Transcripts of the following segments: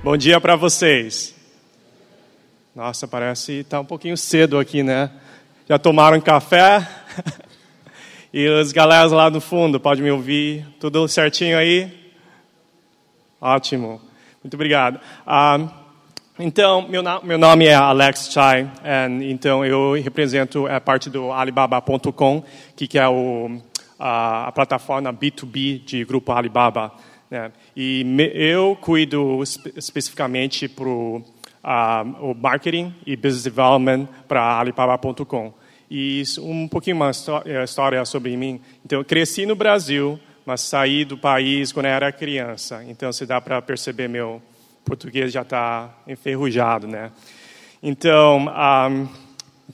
Bom dia para vocês. Nossa, parece estar um pouquinho cedo aqui, né? Já tomaram café? E os galeras lá no fundo, pode me ouvir? Tudo certinho aí? Ótimo. Muito obrigado. Então, meu nome é Tsai, então eu represento a parte do Alibaba.com, que é a plataforma B2B de Grupo Alibaba. Né? E eu cuido especificamente para o marketing e business development para Alibaba.com. E um pouquinho uma história sobre mim. Então, eu cresci no Brasil, mas saí do país quando eu era criança. Então, se dá para perceber, meu português já está enferrujado, né? Então,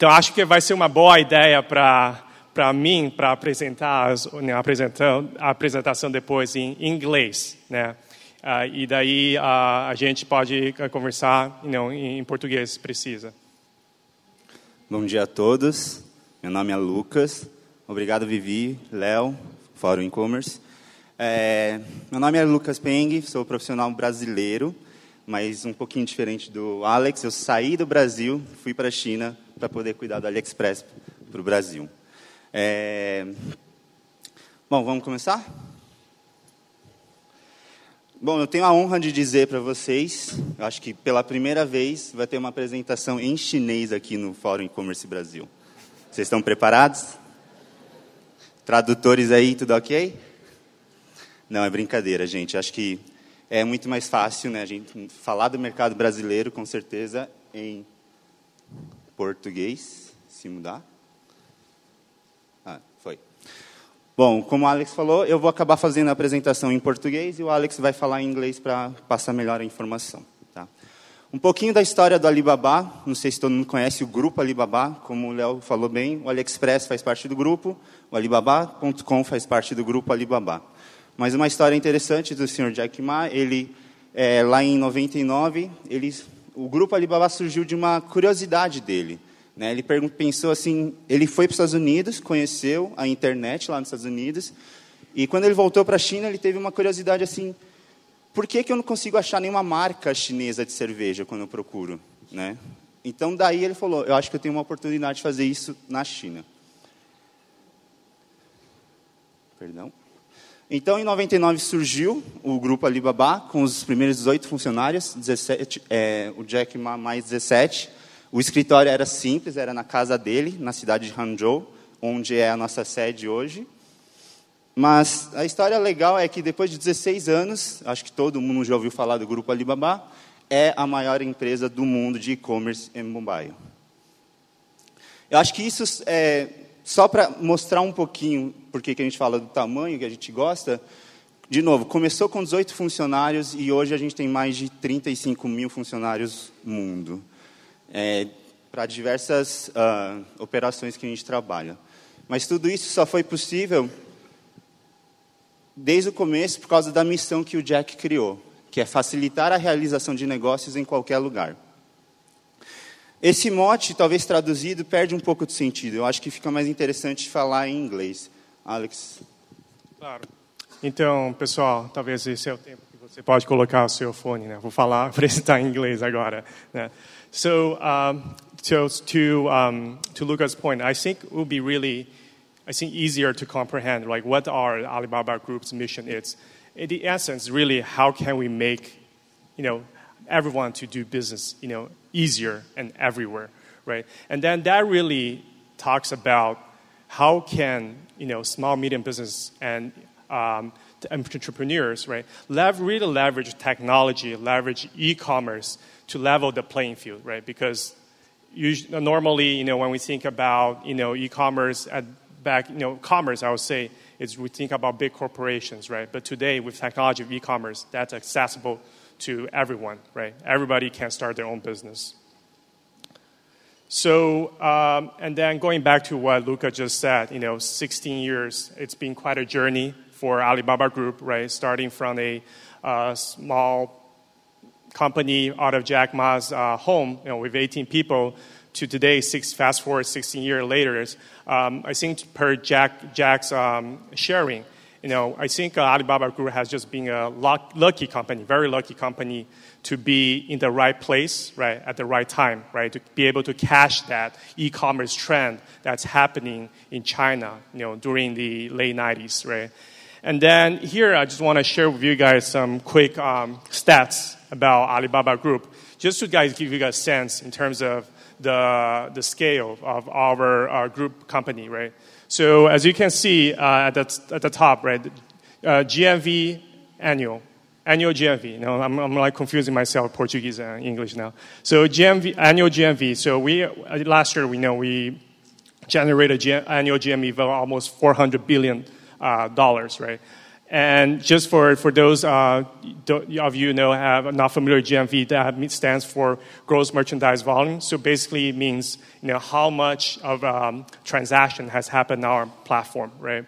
acho que vai ser uma boa ideia para mim, para apresentar a apresentação depois em inglês, né? E daí a gente pode conversar em português, se precisa. Bom dia a todos. Meu nome é Lucas. Obrigado, Vivi, Léo, Fórum E-Commerce. Meu nome é Lucas Peng, sou profissional brasileiro, mas um pouquinho diferente do Alex. Eu saí do Brasil, fui para a China para poder cuidar do AliExpress para o Brasil. Bom, vamos começar? Bom, eu tenho a honra de dizer para vocês, acho que pela primeira vez vai ter uma apresentação em chinês aqui no Fórum E-Commerce Brasil. Vocês estão preparados? Tradutores aí, tudo ok? Não, é brincadeira, gente. Acho que é muito mais fácil, né, a gente falar do mercado brasileiro, com certeza, em português, se mudar. Foi. Bom, como o Alex falou, eu vou acabar fazendo a apresentação em português e o Alex vai falar em inglês para passar melhor a informação. Tá? Um pouquinho da história do Alibaba, não sei se todo mundo conhece o Grupo Alibaba, como o Léo falou bem, o AliExpress faz parte do grupo, o Alibaba.com faz parte do Grupo Alibaba. Mas uma história interessante do Sr. Jack Ma, ele, lá em 99, o Grupo Alibaba surgiu de uma curiosidade dele. Né? Ele pensou assim, ele foi para os Estados Unidos, conheceu a internet lá nos Estados Unidos, e quando ele voltou para a China, ele teve uma curiosidade assim, por que eu não consigo achar nenhuma marca chinesa de cerveja quando eu procuro? Né? Então, daí ele falou, eu acho que eu tenho uma oportunidade de fazer isso na China. Perdão. Então, em 99 surgiu o Grupo Alibaba, com os primeiros 18 funcionários, 17, o Jack Ma mais 17. O escritório era simples, era na casa dele, na cidade de Hangzhou, onde é a nossa sede hoje. Mas a história legal é que depois de 16 anos, acho que todo mundo já ouviu falar do Grupo Alibaba, é a maior empresa do mundo de e-commerce em mobile. Eu acho que isso só para mostrar um pouquinho porque que a gente fala do tamanho que a gente gosta, de novo, começou com 18 funcionários e hoje a gente tem mais de 35 mil funcionários no mundo. Para diversas operações que a gente trabalha. Mas tudo isso só foi possível desde o começo por causa da missão que o Jack criou, que é facilitar a realização de negócios em qualquer lugar. Esse mote, talvez traduzido, perde um pouco de sentido. Eu acho que fica mais interessante falar em inglês. Alex? Claro. Então, pessoal, talvez esse é o tempo que você pode colocar o seu fone, né? Vou apresentar em inglês agora, né? So, to Lucas' point, I think it would be really, easier to comprehend, like what our Alibaba Group's mission is. In the essence, really, how can we make, everyone to do business, easier and everywhere, right? And then that really talks about how can, small, medium business and entrepreneurs, right, really leverage technology, leverage e-commerce to level the playing field, right? Because normally, when we think about, e-commerce commerce, I would say, we think about big corporations, right? But today, with technology of e-commerce, that's accessible to everyone, right? Everybody can start their own business. So, and then going back to what Luca just said, 16 years, it's been quite a journey for Alibaba Group, right? Starting from a small company out of Jack Ma's home, with 18 people, to today, fast forward 16 years later. I think per Jack's sharing, I think Alibaba Group has just been a lucky company, very lucky company, to be in the right place, right, at the right time, right, to be able to catch that e-commerce trend that's happening in China, during the late 90s, right. And then here, I just want to share with you guys some quick stats about Alibaba Group, just to give you guys a sense in terms of the scale of our group company, right. So as you can see at the top, right, GMV annual GMV. I'm like confusing myself, Portuguese and English now. So annual GMV. So last year we generated annual GMV of almost $400 billion, right? And just for those of you have not familiar with GMV, that stands for gross merchandise volume. So basically it means how much of transaction has happened on our platform, right?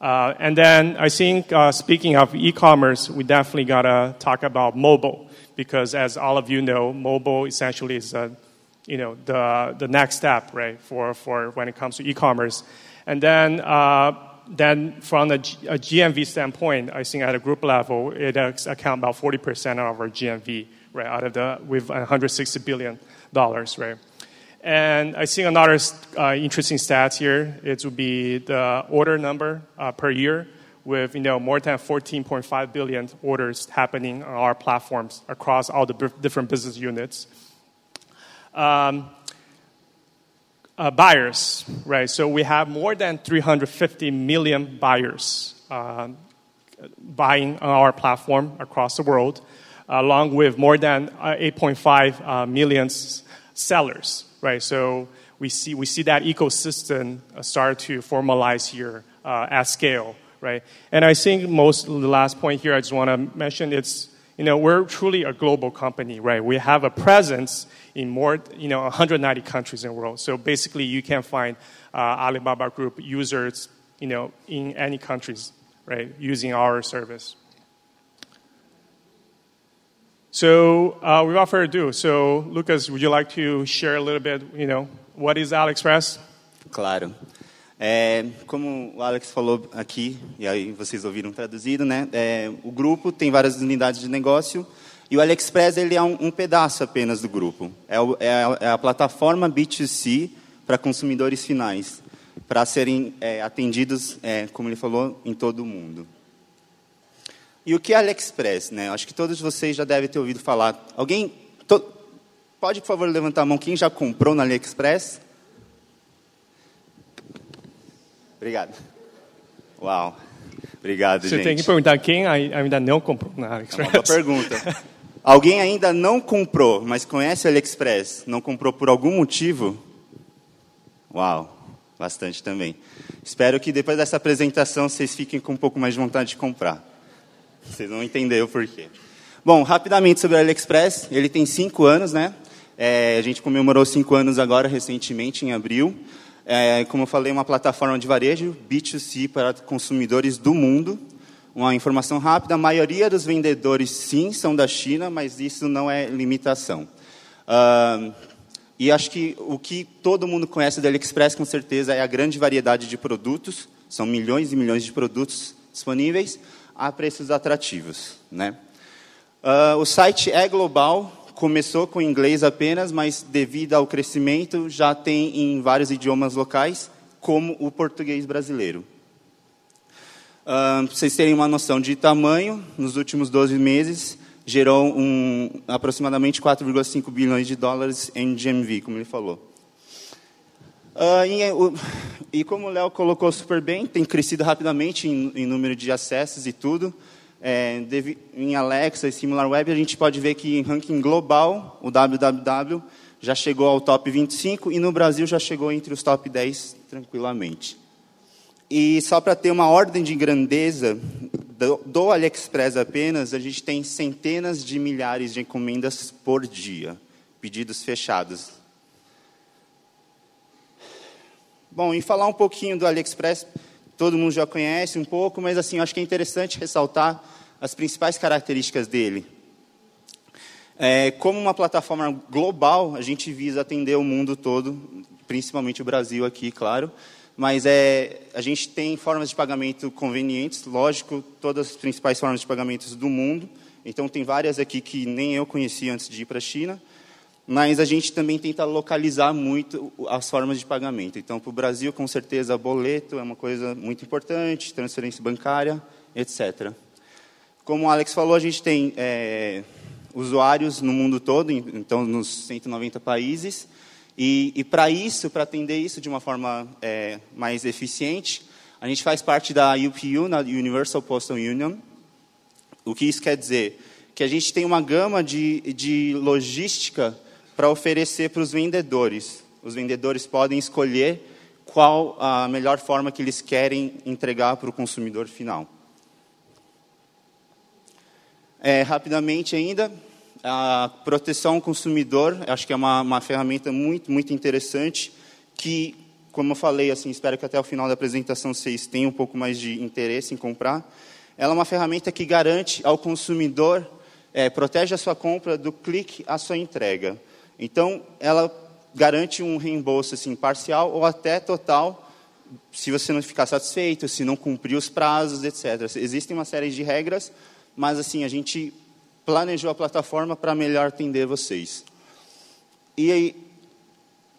And then I think speaking of e-commerce, we definitely gotta talk about mobile, because as all of you know, mobile essentially is the next step, right, for when it comes to e-commerce. And then from a GMV standpoint, I think at a group level, it accounts about 40% of our GMV, right, with $160 billion, right. And I think another interesting stats here, it would be the order number per year, with more than 14.5 billion orders happening on our platforms across all the different business units. Buyers, right? So we have more than 350 million buyers buying on our platform across the world, along with more than 8.5 million sellers. Right, so we see that ecosystem start to formalize here at scale, right? And I think the last point here I just want to mention, it's we're truly a global company, right? We have a presence in more 190 countries in the world. So basically, you can find Alibaba Group users in any countries, right, using our service. So without further ado, so Lucas, would you like to share a little bit, what is AliExpress? Claro. Como o Alex falou aqui, e aí vocês ouviram traduzido, né? O grupo tem várias unidades de negócio e o AliExpress ele é um pedaço apenas do grupo. É a plataforma B2C para consumidores finais, para serem atendidos, como ele falou, em todo o mundo. E o que é AliExpress, né? Acho que todos vocês já devem ter ouvido falar. Alguém pode, por favor, levantar a mão quem já comprou no AliExpress? Obrigado. Uau. Obrigado, gente. Você tem que perguntar quem ainda não comprou na AliExpress. É uma boa pergunta. Alguém ainda não comprou, mas conhece o AliExpress? Não comprou por algum motivo? Uau, bastante também. Espero que depois dessa apresentação vocês fiquem com um pouco mais de vontade de comprar. Vocês vão entender o porquê. Bom, rapidamente sobre o AliExpress. Ele tem 5 anos, né? A gente comemorou 5 anos agora, recentemente, em abril. Como eu falei, uma plataforma de varejo, B2C, para consumidores do mundo. Uma informação rápida, a maioria dos vendedores, sim, são da China, mas isso não é limitação. E acho que o que todo mundo conhece do AliExpress, com certeza, é a grande variedade de produtos. São milhões e milhões de produtos disponíveis a preços atrativos, né? O site é global, começou com inglês apenas, mas devido ao crescimento já tem em vários idiomas locais, como o português brasileiro. Para vocês terem uma noção de tamanho, nos últimos 12 meses gerou aproximadamente 4,5 bilhões de dólares em GMV, como ele falou. E como o Léo colocou super bem, tem crescido rapidamente em número de acessos e tudo. Em Alexa e SimilarWeb, a gente pode ver que em ranking global, o www já chegou ao top 25 e no Brasil já chegou entre os top 10 tranquilamente. E só para ter uma ordem de grandeza do AliExpress apenas, a gente tem centenas de milhares de encomendas por dia, pedidos fechados. Bom, e falar um pouquinho do AliExpress, todo mundo já conhece um pouco, mas assim, acho que é interessante ressaltar as principais características dele. Como uma plataforma global, a gente visa atender o mundo todo, principalmente o Brasil aqui, claro, mas a gente tem formas de pagamento convenientes, lógico, todas as principais formas de pagamentos do mundo. Então, tem várias aqui que nem eu conhecia antes de ir para a China, mas a gente também tenta localizar muito as formas de pagamento. Então, para o Brasil, com certeza, boleto é uma coisa muito importante, transferência bancária, etc. Como o Alex falou, a gente tem usuários no mundo todo, então, nos 190 países, e para isso, para atender isso de uma forma mais eficiente, a gente faz parte da UPU, na Universal Postal Union. O que isso quer dizer? Que a gente tem uma gama de logística para oferecer para os vendedores. Os vendedores podem escolher qual a melhor forma que eles querem entregar para o consumidor final. Rapidamente ainda, a proteção ao consumidor, acho que é uma ferramenta muito, muito interessante, que, como eu falei, assim, espero que até o final da apresentação vocês tenham um pouco mais de interesse em comprar. Ela é uma ferramenta que garante ao consumidor, protege a sua compra do clique à sua entrega. Então, ela garante um reembolso assim, parcial ou até total, se você não ficar satisfeito, se não cumprir os prazos, etc. Existem uma série de regras, mas assim, a gente planejou a plataforma para melhor atender vocês. E aí,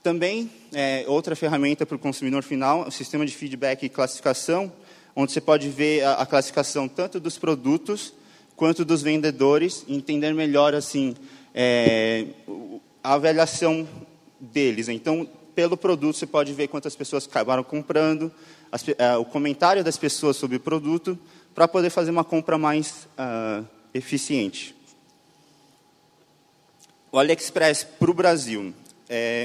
também, outra ferramenta para o consumidor final, o sistema de feedback e classificação, onde você pode ver a classificação tanto dos produtos quanto dos vendedores, e entender melhor assim, a avaliação deles. Então, pelo produto, você pode ver quantas pessoas acabaram comprando, o comentário das pessoas sobre o produto, para poder fazer uma compra mais eficiente. O AliExpress para o Brasil.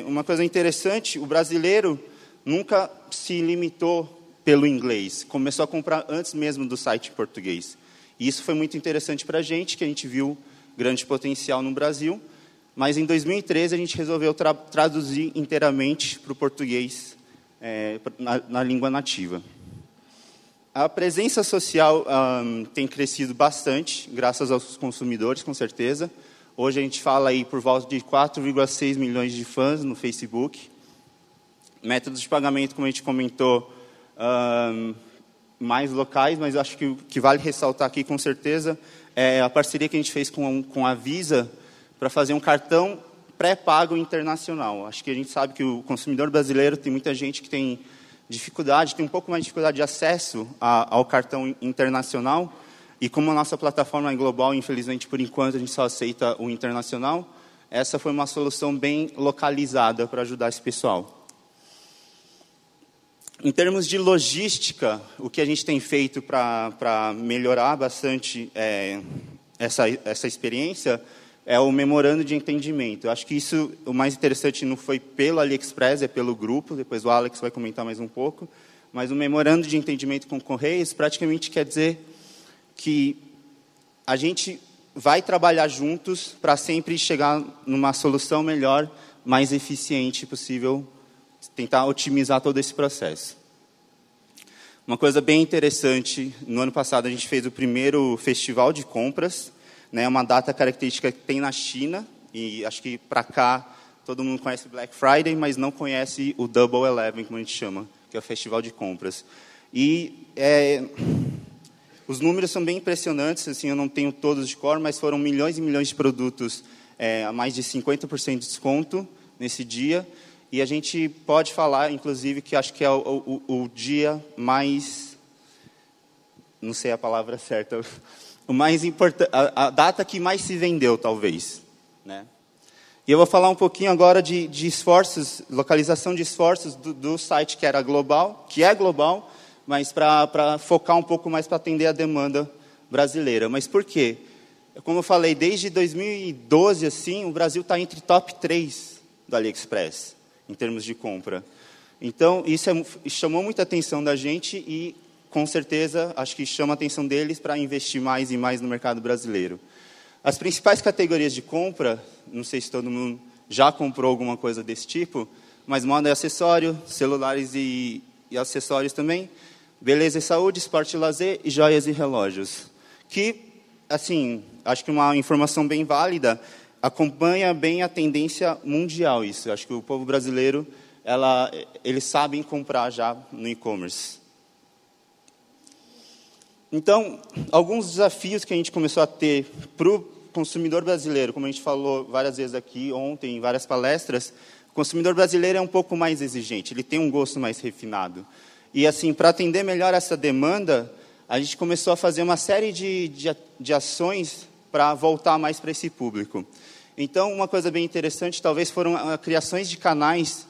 Uma coisa interessante, o brasileiro nunca se limitou pelo inglês. Começou a comprar antes mesmo do site em português. E isso foi muito interessante para a gente, que a gente viu grande potencial no Brasil. Mas, em 2013, a gente resolveu traduzir inteiramente para o português, na língua nativa. A presença social tem crescido bastante, graças aos consumidores, com certeza. Hoje, a gente fala aí por volta de 4,6 milhões de fãs no Facebook. Métodos de pagamento, como a gente comentou, mais locais, mas acho que o que vale ressaltar aqui, com certeza, é a parceria que a gente fez com a Visa, para fazer um cartão pré-pago internacional. Acho que a gente sabe que o consumidor brasileiro tem muita gente que tem dificuldade, tem um pouco mais de dificuldade de acesso ao cartão internacional, e como a nossa plataforma é global, infelizmente, por enquanto, a gente só aceita o internacional, essa foi uma solução bem localizada para ajudar esse pessoal. Em termos de logística, o que a gente tem feito para melhorar bastante essa experiência é o memorando de entendimento. Eu acho que isso, o mais interessante não foi pelo AliExpress, é pelo grupo, depois o Alex vai comentar mais um pouco, mas o memorando de entendimento com Correios praticamente quer dizer que a gente vai trabalhar juntos para sempre chegar numa solução melhor, mais eficiente possível, tentar otimizar todo esse processo. Uma coisa bem interessante, no ano passado a gente fez o primeiro festival de compras, né, uma data característica que tem na China, e acho que para cá todo mundo conhece Black Friday, mas não conhece o Double 11, como a gente chama, que é o festival de compras. E os números são bem impressionantes, assim, eu não tenho todos de cor, mas foram milhões e milhões de produtos a mais de 50% de desconto nesse dia, e a gente pode falar, inclusive, que acho que é o dia mais... Não sei a palavra certa... O mais importante, a data que mais se vendeu, talvez, né? E eu vou falar um pouquinho agora de esforços, localização de esforços do site que era global, que é global, mas para focar um pouco mais para atender a demanda brasileira. Mas por quê? Como eu falei, desde 2012, assim, o Brasil está entre top 3 do AliExpress, em termos de compra. Então, isso chamou muita atenção da gente e, com certeza, acho que chama a atenção deles para investir mais e mais no mercado brasileiro. As principais categorias de compra, não sei se todo mundo já comprou alguma coisa desse tipo, mas moda e acessório, celulares e acessórios também, beleza e saúde, esporte e lazer, e joias e relógios. Que, assim, acho que uma informação bem válida, acompanha bem a tendência mundial isso. Acho que o povo brasileiro eles sabem comprar já no e-commerce. Então, alguns desafios que a gente começou a ter para o consumidor brasileiro, como a gente falou várias vezes aqui ontem, em várias palestras, o consumidor brasileiro é um pouco mais exigente, ele tem um gosto mais refinado. E, assim, para atender melhor essa demanda, a gente começou a fazer uma série de ações para voltar mais para esse público. Então, uma coisa bem interessante, talvez foram criações de canais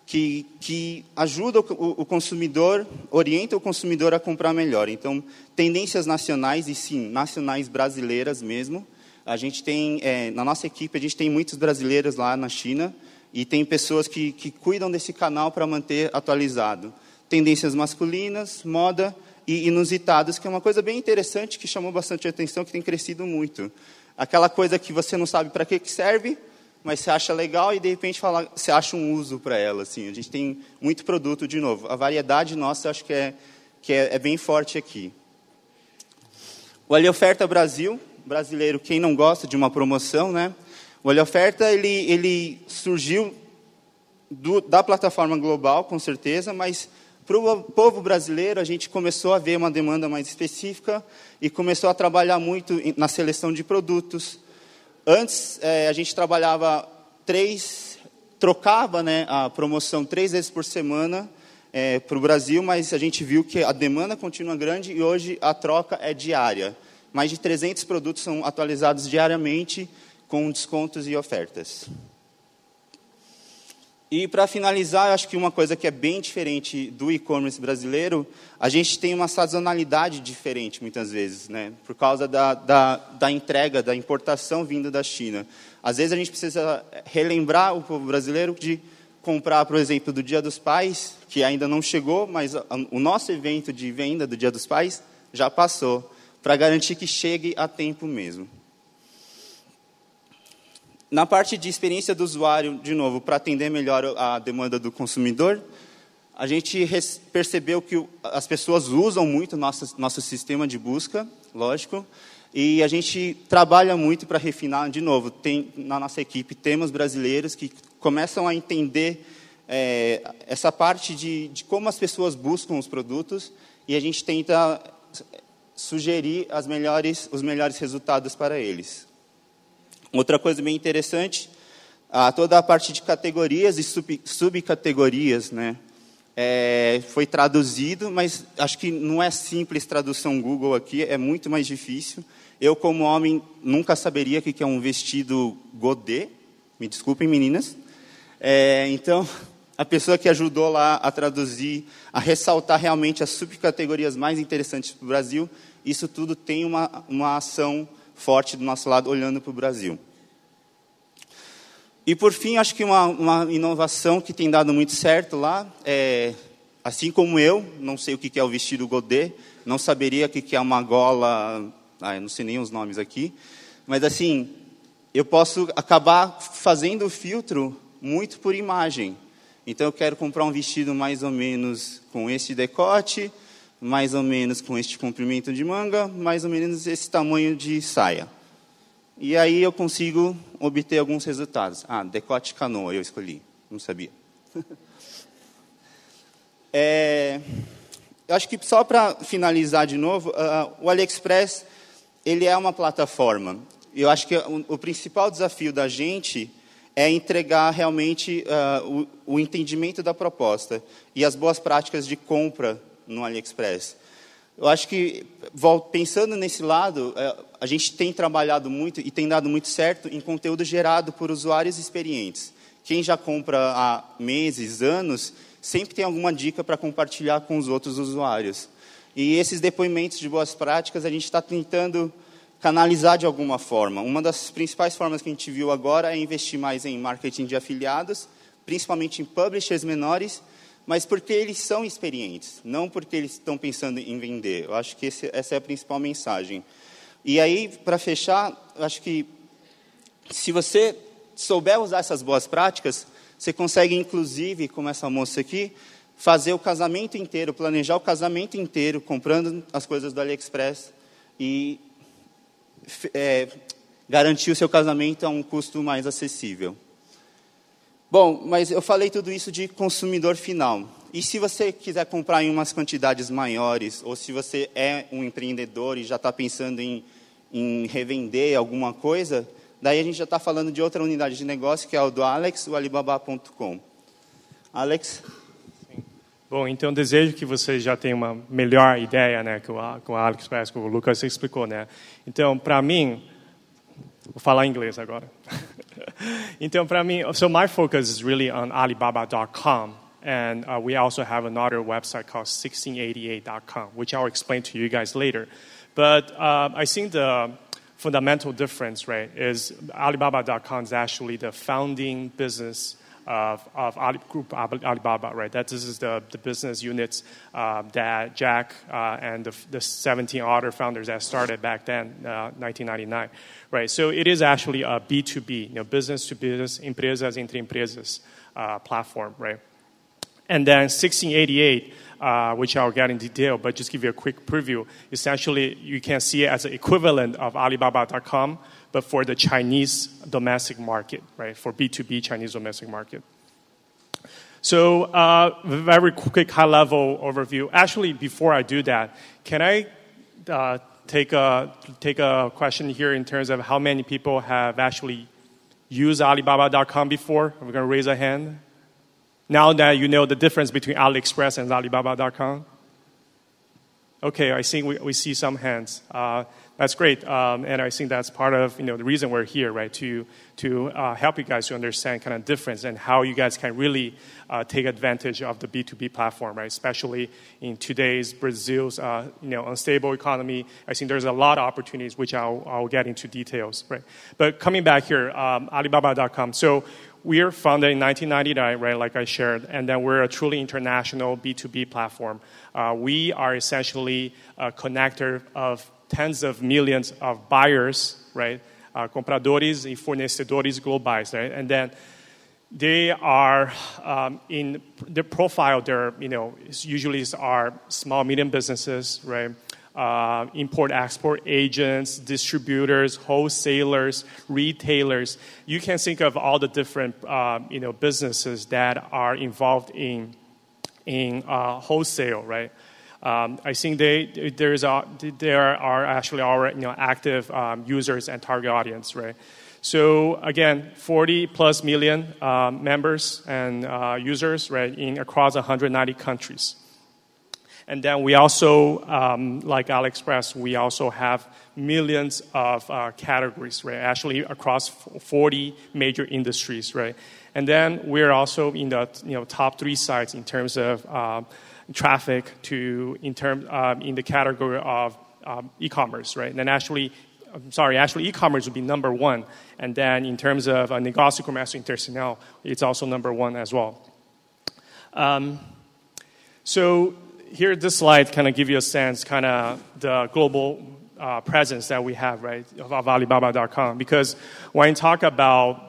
que ajudam o consumidor, orientam o consumidor a comprar melhor. Então, tendências nacionais, e sim, nacionais brasileiras mesmo. A gente tem, na nossa equipe, a gente tem muitos brasileiros lá na China, e tem pessoas que cuidam desse canal para manter atualizado. Tendências masculinas, moda e inusitadas, que é uma coisa bem interessante, que chamou bastante atenção, que tem crescido muito. Aquela coisa que você não sabe para que serve, mas você acha legal e, de repente, você acha um uso para ela. Assim. A gente tem muito produto, de novo. A variedade nossa, acho que é bem forte aqui. O AliOferta Brasil, brasileiro, quem não gosta de uma promoção, né? O AliOferta, ele surgiu da plataforma global, com certeza, mas para o povo brasileiro, a gente começou a ver uma demanda mais específica e começou a trabalhar muito na seleção de produtos. Antes, a gente trocava, né, a promoção 3 vezes por semana para o Brasil, mas a gente viu que a demanda continua grande e hoje a troca é diária. Mais de 300 produtos são atualizados diariamente com descontos e ofertas. E, para finalizar, eu acho que uma coisa que é bem diferente do e-commerce brasileiro, a gente tem uma sazonalidade diferente, muitas vezes, né? Por causa da entrega, da importação vinda da China. Às vezes, a gente precisa relembrar o povo brasileiro de comprar, por exemplo, do Dia dos Pais, que ainda não chegou, mas o nosso evento de venda do Dia dos Pais já passou, para garantir que chegue a tempo mesmo. Na parte de experiência do usuário, de novo, para atender melhor a demanda do consumidor, a gente percebeu que as pessoas usam muito nosso sistema de busca, lógico, e a gente trabalha muito para refinar, de novo, tem na nossa equipe temas brasileiros que começam a entender essa parte de como as pessoas buscam os produtos, e a gente tenta sugerir os melhores resultados para eles. Outra coisa bem interessante, toda a parte de categorias e subcategorias, né, foi traduzido, mas acho que não é simples tradução Google aqui, é muito mais difícil. Eu, como homem, nunca saberia o que é um vestido godê, me desculpem, meninas. Então, a pessoa que ajudou lá a traduzir, a ressaltar realmente as subcategorias mais interessantes para o Brasil, isso tudo tem uma ação forte do nosso lado, olhando para o Brasil. E, por fim, acho que uma inovação que tem dado muito certo lá, assim como eu, não sei o que é o vestido godê, não saberia o que é uma gola, eu não sei nem os nomes aqui, mas, assim, eu posso acabar fazendo o filtro muito por imagem. Então, eu quero comprar um vestido mais ou menos com este decote, mais ou menos com este comprimento de manga, mais ou menos esse tamanho de saia. E aí eu consigo obter alguns resultados. Decote canoa, eu escolhi, não sabia. Eu acho que só para finalizar de novo, o AliExpress, ele é uma plataforma. Eu acho que o principal desafio da gente é entregar realmente o entendimento da proposta e as boas práticas de compra no AliExpress. Eu acho que, pensando nesse lado, a gente tem trabalhado muito e tem dado muito certo em conteúdo gerado por usuários experientes. Quem já compra há meses, anos, sempre tem alguma dica para compartilhar com os outros usuários. E esses depoimentos de boas práticas a gente está tentando canalizar de alguma forma. Uma das principais formas que a gente viu agora é investir mais em marketing de afiliados, principalmente em publishers menores, mas porque eles são experientes, não porque eles estão pensando em vender. Eu acho que essa é a principal mensagem. E aí, para fechar, eu acho que se você souber usar essas boas práticas, você consegue, inclusive, como essa moça aqui, fazer o casamento inteiro, planejar o casamento inteiro, comprando as coisas do AliExpress e garantir o seu casamento a um custo mais acessível. Bom, mas eu falei tudo isso de consumidor final. E se você quiser comprar em umas quantidades maiores, ou se você é um empreendedor e já está pensando em revender alguma coisa, daí a gente já está falando de outra unidade de negócio, que é o do Alex, o alibaba.com. Alex? Sim. Bom, então desejo que vocês já tenham uma melhor ideia, né, com o AliExpress, que o Lucas explicou, né. Então, para mim, vou falar inglês agora. Então, para mim, so my focus is really on Alibaba.com. And we also have another website called 1688.com, which I'll explain to you guys later. But I think the fundamental difference, right, is Alibaba.com is actually the founding business of Group Alibaba, right? That this is the business units that Jack and the 17 other founders that started back then, 1999, right? So it is actually a B2B, business to business, empresas entre empresas platform, right? And then 1688, which I'll get in detail, but just give you a quick preview. Essentially, you can see it as an equivalent of Alibaba.com, but for the Chinese domestic market, right? For B2B Chinese domestic market. So, very quick high-level overview. Actually, before I do that, can I take a question here in terms of how many people have actually used Alibaba.com before? We're going to raise a hand. Now that you know the difference between AliExpress and Alibaba.com? Okay, I think we see some hands. That's great, and I think that's part of the reason we're here, right? To help you guys to understand kind of difference and how you guys can really take advantage of the B2B platform, right? Especially in today's Brazil's unstable economy. I think there's a lot of opportunities which I'll get into details, right? But coming back here, Alibaba.com. So we are founded in 1999, right, like I shared, and then we're a truly international B2B platform. We are essentially a connector of tens of millions of buyers, right, compradores e fornecedores globais, right, and then they are in their profile. They're usually are small medium businesses, right. Import-export agents, distributors, wholesalers, retailers. You can think of all the different businesses that are involved in wholesale, right? I think there are actually our active users and target audience, right? So again, 40 plus million members and users, right, across 190 countries. And then we also, like AliExpress, we also have millions of categories, right? Actually, across 40 major industries, right? And then we're also in the top 3 sites in terms of traffic in the category of e-commerce, right? And then actually, e-commerce would be number 1, and then in terms of negócio comércio internacional, it's also number 1 as well. So here, this slide kind of give you a sense, kind of the global presence that we have, right, of Alibaba.com. Because when you talk about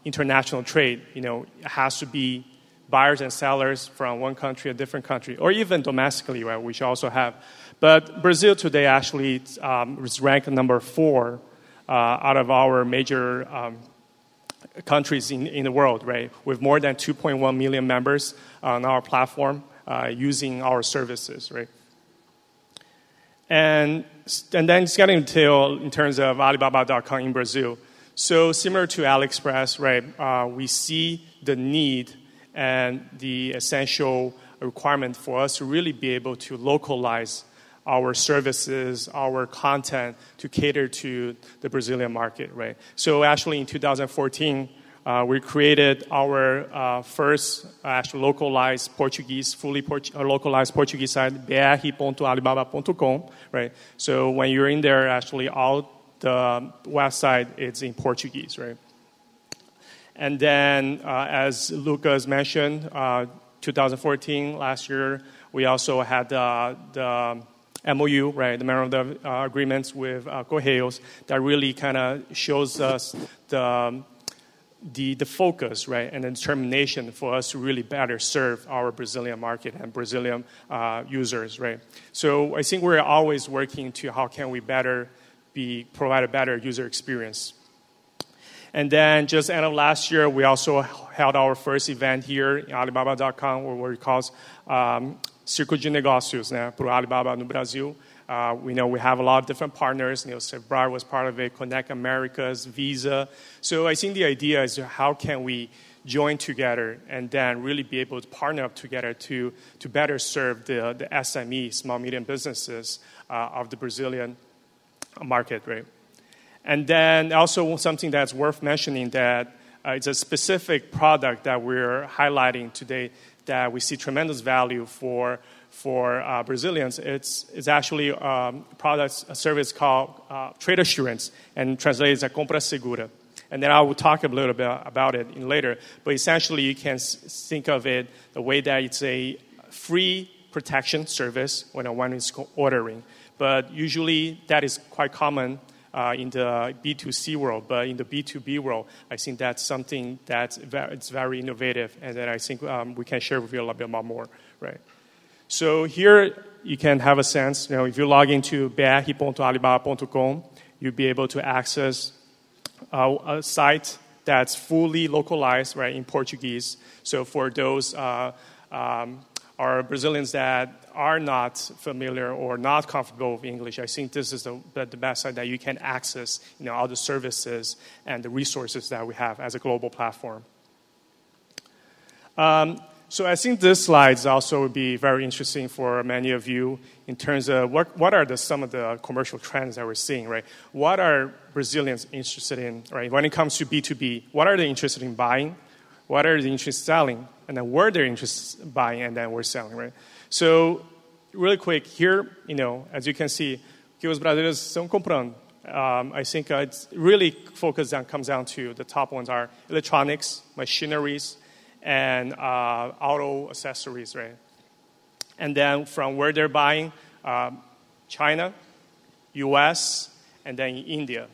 international trade, it has to be buyers and sellers from one country, a different country, or even domestically, right, which also have. But Brazil today actually is ranked number 4 out of our major countries in the world, right, with more than 2.1 million members on our platform. Using our services, right? And then it's getting in terms of Alibaba.com in Brazil. So similar to AliExpress, right? We see the need and the essential requirement for us to really be able to localize our services, our content to cater to the Brazilian market, right? So actually in 2014, we created our first actually localized Portuguese, localized Portuguese site, br.alibaba.com, right? So when you're in there, actually all the website is in Portuguese, right? And then, as Lucas mentioned, 2014, last year, we also had the MOU, right, the memorandum of agreements with Correios that really kind of shows us the focus, right, and the determination for us to really better serve our Brazilian market and Brazilian users, right? So I think we're always working to how can we provide a better user experience. And then just end of last year, we also held our first event here in Alibaba.com, or what we call Círculo de Negócios, né, para o Alibaba no Brasil. We know we have a lot of different partners. Sebrar was part of it, Connect Americas, Visa. So I think the idea is how can we join together and then really be able to partner up together to better serve the SME, small, medium businesses of the Brazilian market, right? And then also something that's worth mentioning that it's a specific product that we're highlighting today that we see tremendous value for Brazilians. It's actually a service called Trade Assurance, and translates as Compra Segura. And then I will talk a little bit about it later. But essentially, you can think of it the way that it's a free protection service when one is ordering. But usually, that is quite common in the B2C world. But in the B2B world, I think that's something that's very innovative, and that I think we can share with you a little bit more, right? So here, you can have a sense. If you log into br.alibaba.com, you'll be able to access a site that's fully localized, right, in Portuguese. So for those are Brazilians that are not familiar or not comfortable with English, I think this is the best site that you can access, all the services and the resources that we have as a global platform. So I think this slide also would be very interesting for many of you in terms of what are some of the commercial trends that we're seeing, right? What are Brazilians interested in, right? When it comes to B2B, what are they interested in buying? What are they interested in selling? And then where they're interested in buying and then we're selling, right? So really quick, here, as you can see, que os brasileiros estão comprando. I think it's really comes down to the top ones are electronics, machineries, and auto accessories, right? And then from where they're buying, China, US, and then India.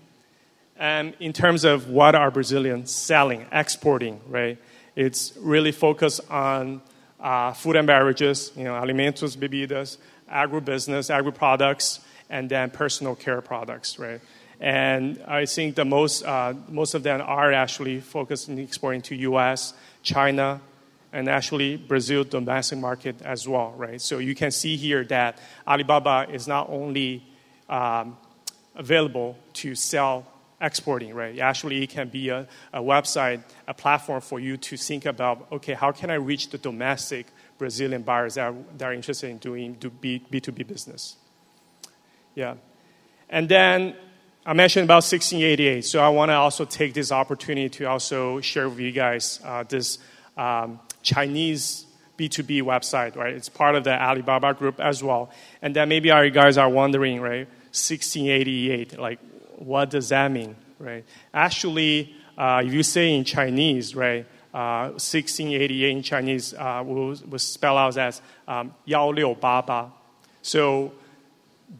And in terms of what are Brazilians selling, exporting, right? It's really focused on food and beverages, alimentos, bebidas, agribusiness, agri-products, and then personal care products, right? And I think the most of them are actually focused on exporting to US, China, and actually Brazil domestic market as well, right? So you can see here that Alibaba is not only available to sell exporting, right? Actually, it can be a website, a platform for you to think about, okay, how can I reach the domestic Brazilian buyers that are interested in doing B2B business? Yeah. And then I mentioned about 1688, so I want to also take this opportunity to also share with you guys this Chinese B2B website, right? It's part of the Alibaba group as well. And then maybe you guys are wondering, right, 1688, like what does that mean, right? Actually, if you say in Chinese, right, 1688 in Chinese will spell out as 1688. So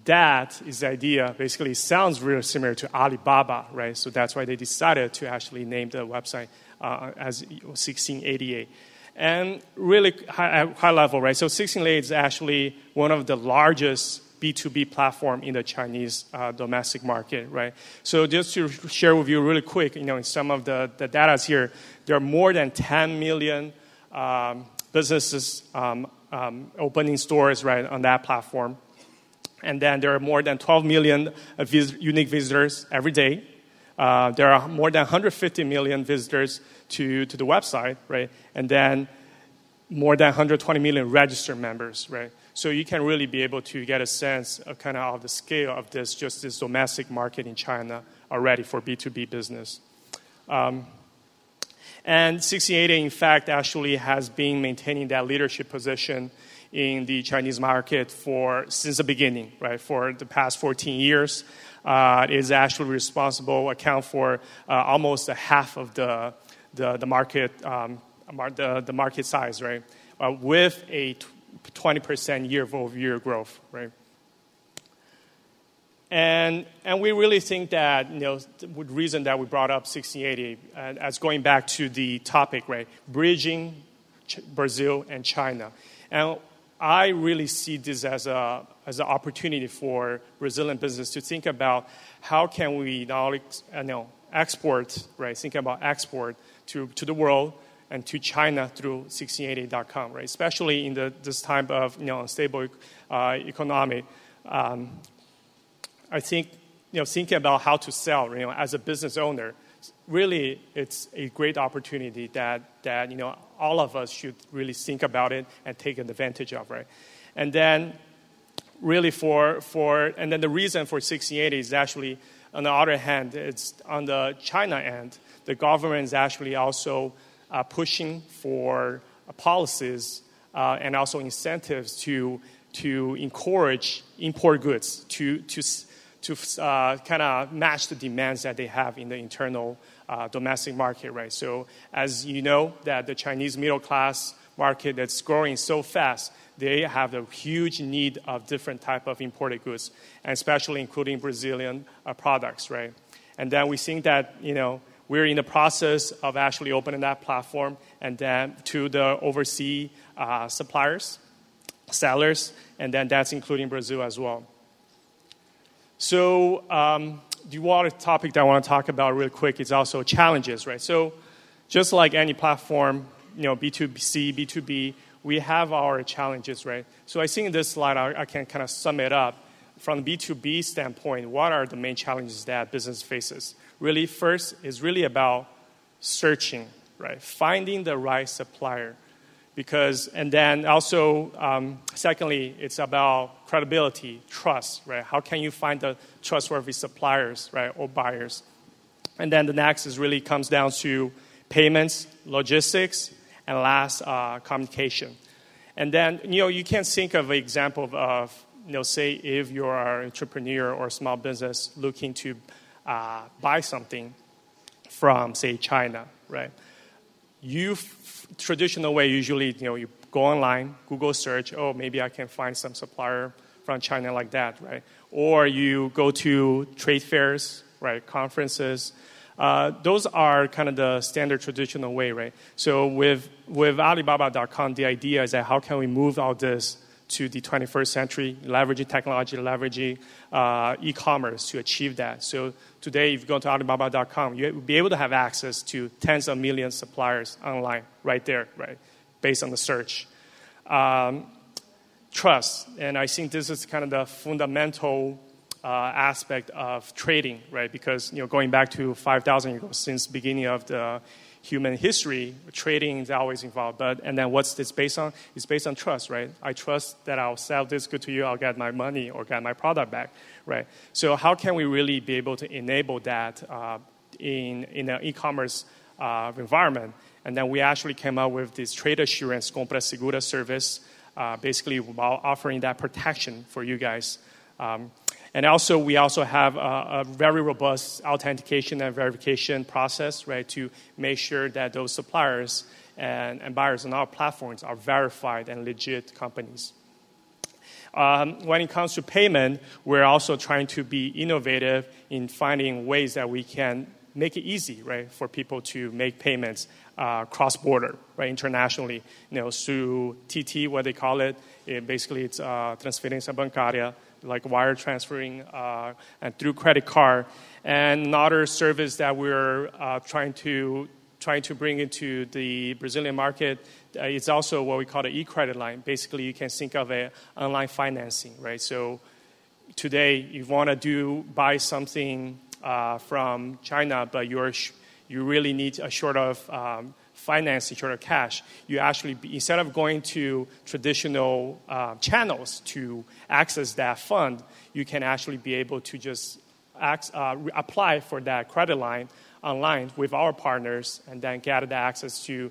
that is the idea. Basically, it sounds really similar to Alibaba, right? So that's why they decided to actually name the website as 1688. And really high level, right? So 1688 is actually one of the largest B2B platform in the Chinese domestic market, right? So just to share with you really quick, in some of the data here, there are more than 10 million businesses opening stores, right, on that platform. And then there are more than 12 million unique visitors every day. There are more than 150 million visitors to the website, right? And then more than 120 million registered members, right? So you can really be able to get a sense of kind of the scale of this domestic market in China already for B2B business. And 1688, in fact, actually has been maintaining that leadership position in the Chinese market since the beginning, right? For the past 14 years, it is actually account for almost a half of the market, the market size, right? With a 20% year-over-year growth, right? And we really think that, the reason that we brought up 1680 as going back to the topic, right? Bridging Brazil and China. And I really see this as an opportunity for Brazilian business to think about how can we not only, export, right? Thinking about export to the world and to China through 1688.com, right? Especially in this time of unstable economy. I think thinking about how to sell, as a business owner, really it's a great opportunity that all of us should really think about it and take advantage of, right? And then really and then the reason for 1680 is actually, on the other hand, it's on the China end, the government is actually also pushing for policies and also incentives to encourage import goods to kind of match the demands that they have in the internal domestic market, right? So as you know, that the Chinese middle class market that's growing so fast, they have a huge need of different type of imported goods, and especially including Brazilian products, right? And then we think that, we're in the process of actually opening that platform and then to the overseas suppliers, sellers, and then that's including Brazil as well. So the other topic that I want to talk about real quick is also challenges, right? So just like any platform, B2C, B2B, we have our challenges, right? So I think in this slide, I can kind of sum it up. From the B2B standpoint, what are the main challenges that business faces? Really, first is really about searching, right? Finding the right supplier. And then also, secondly, it's about credibility, trust, right? How can you find the trustworthy suppliers, right, or buyers? And then the next is really comes down to payments, logistics, and last, communication. And then, you can think of an example of, say if you're an entrepreneur or a small business looking to buy something from, say, China, right? Traditional way, usually, you go online, Google search, maybe I can find some supplier from China like that, right? Or you go to trade fairs, right, conferences. Those are kind of the standard traditional way, right? So with Alibaba.com, the idea is that how can we move all this to the 21st century, leveraging technology, leveraging e-commerce to achieve that. So today, if you go to Alibaba.com, you'll be able to have access to tens of millions of suppliers online right there, right, based on the search. Trust, and I think this is kind of the fundamental aspect of trading, right? Because, going back to 5,000 years ago, since the beginning of the human history, trading is always involved. And then what's this based on? It's based on trust, right? I trust that I'll sell this good to you, I'll get my money or get my product back, right? So how can we really be able to enable that in an e-commerce environment? And then we actually came up with this trade assurance, compra segura service, basically while offering that protection for you guys. And also, we also have a very robust authentication and verification process, right, to make sure that those suppliers and buyers on our platforms are verified and legit companies. When it comes to payment, we're also trying to be innovative in finding ways that we can make it easy, right, for people to make payments cross-border, right, internationally, through TT, what they call it. Basically, it's transferência bancária, like wire transferring and through credit card. And another service that we're trying to bring into the Brazilian market is also what we call the e-credit line. Basically, you can think of it online financing, right? So today, you want to buy something from China, but you really need a short of financing, short of cash. You actually, instead of going to traditional channels to access that fund, you can actually be able to just apply for that credit line online with our partners and then get the access to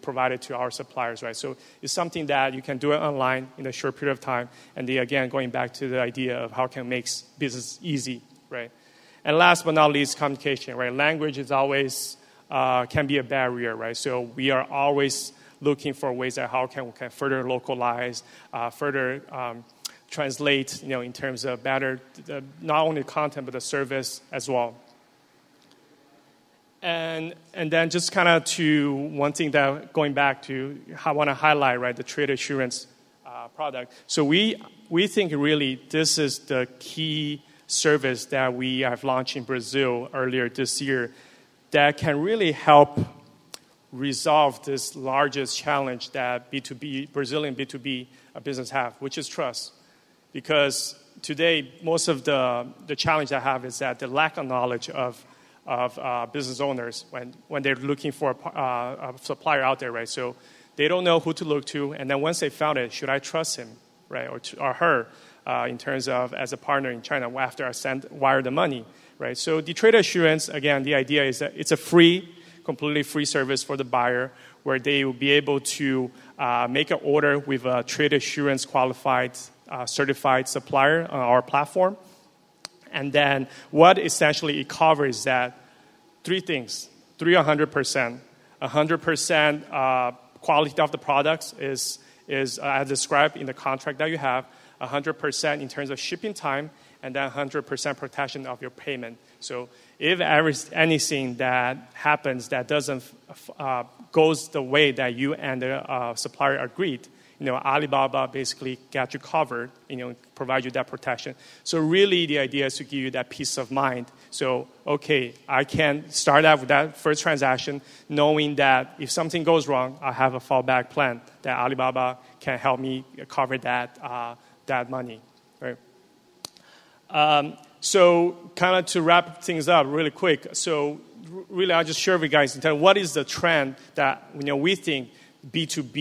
provide it to our suppliers, right? So it's something that you can do it online in a short period of time. And then again, going back to the idea of how can make business easy, right? And last but not least, communication, right? Language is always can be a barrier, right? So we are always looking for ways that how can we further localize, further translate, in terms of better, not only content, but the service as well. And then just kind of to one thing that going back to, I want to highlight, right, the trade assurance product. So we think really this is the key service that we have launched in Brazil earlier this year that can really help resolve this largest challenge that Brazilian B2B business have, which is trust. Because today, most of the challenge I have is that the lack of knowledge of business owners when they're looking for a supplier out there, right? So they don't know who to look to, and then once they found it, should I trust him, right, or her, in terms of as a partner in China after I wire the money, right? So the trade assurance, again, the idea is that it's a completely free service for the buyer, where they will be able to make an order with a trade assurance qualified, certified supplier on our platform. And then what essentially it covers is that 3 things: 100%. 100% quality of the products is as described in the contract that you have, 100% in terms of shipping time, and then 100% protection of your payment. So if anything that happens that doesn't goes the way that you and the supplier agreed, Alibaba basically got you covered, provide you that protection. So really the idea is to give you that peace of mind. So, okay, I can start out with that first transaction knowing that if something goes wrong, I have a fallback plan that Alibaba can help me cover that money, right? So kind of to wrap things up really quick. So really I'll just share with you guys what is the trend that we think B2B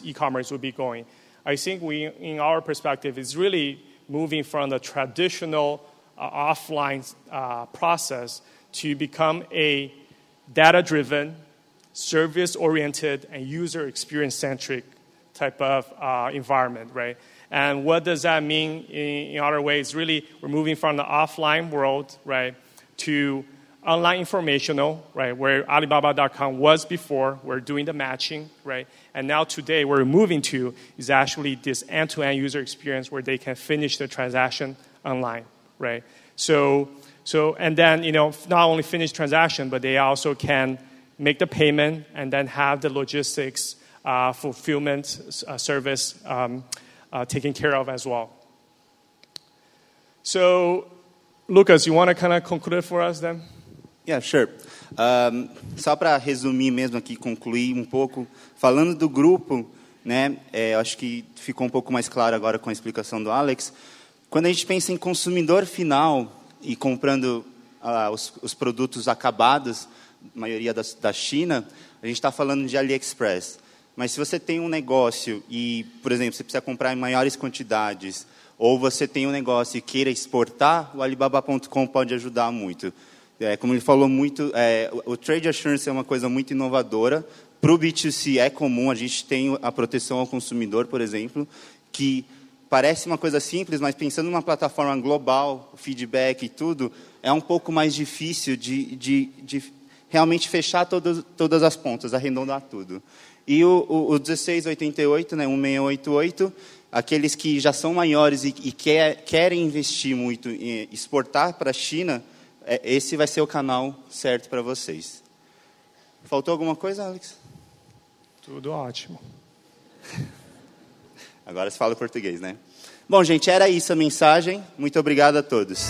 e-commerce will be going. I think in our perspective, is really moving from the traditional offline process to become a data-driven, service-oriented, and user experience-centric type of environment, right? And what does that mean in other ways? Really, we're moving from the offline world, right, to online informational, right, where Alibaba.com was before. We're doing the matching, right? And now today, where we're moving to is actually this end-to-end user experience where they can finish the transaction online, right? So and then, not only finish transaction, but they also can make the payment and then have the logistics, fulfillment service taken care of as well. So, Lucas, you want to kind of conclude it for us then? Yeah, sure. Só para resumir mesmo aqui, concluir um pouco, falando do grupo, né? Acho que ficou um pouco mais claro agora com a explicação do Alex. Quando a gente pensa em consumidor final e comprando os produtos acabados, a maioria da China, a gente está falando de AliExpress. Mas se você tem um negócio e, por exemplo, você precisa comprar em maiores quantidades, ou você tem um negócio e queira exportar, o Alibaba.com pode ajudar muito. Como ele falou muito, o Trade Assurance é uma coisa muito inovadora. Para o B2C é comum, a gente tem a proteção ao consumidor, por exemplo, que parece uma coisa simples, mas pensando numa plataforma global, feedback e tudo, é um pouco mais difícil de realmente fechar todas as pontas, arredondar tudo. E o 1688, né, 1688, aqueles que já são maiores e querem investir muito em exportar para a China, esse vai ser o canal certo para vocês. Faltou alguma coisa, Alex? Tudo ótimo. Agora você fala português, né? Bom, gente, era isso a mensagem. Muito obrigado a todos.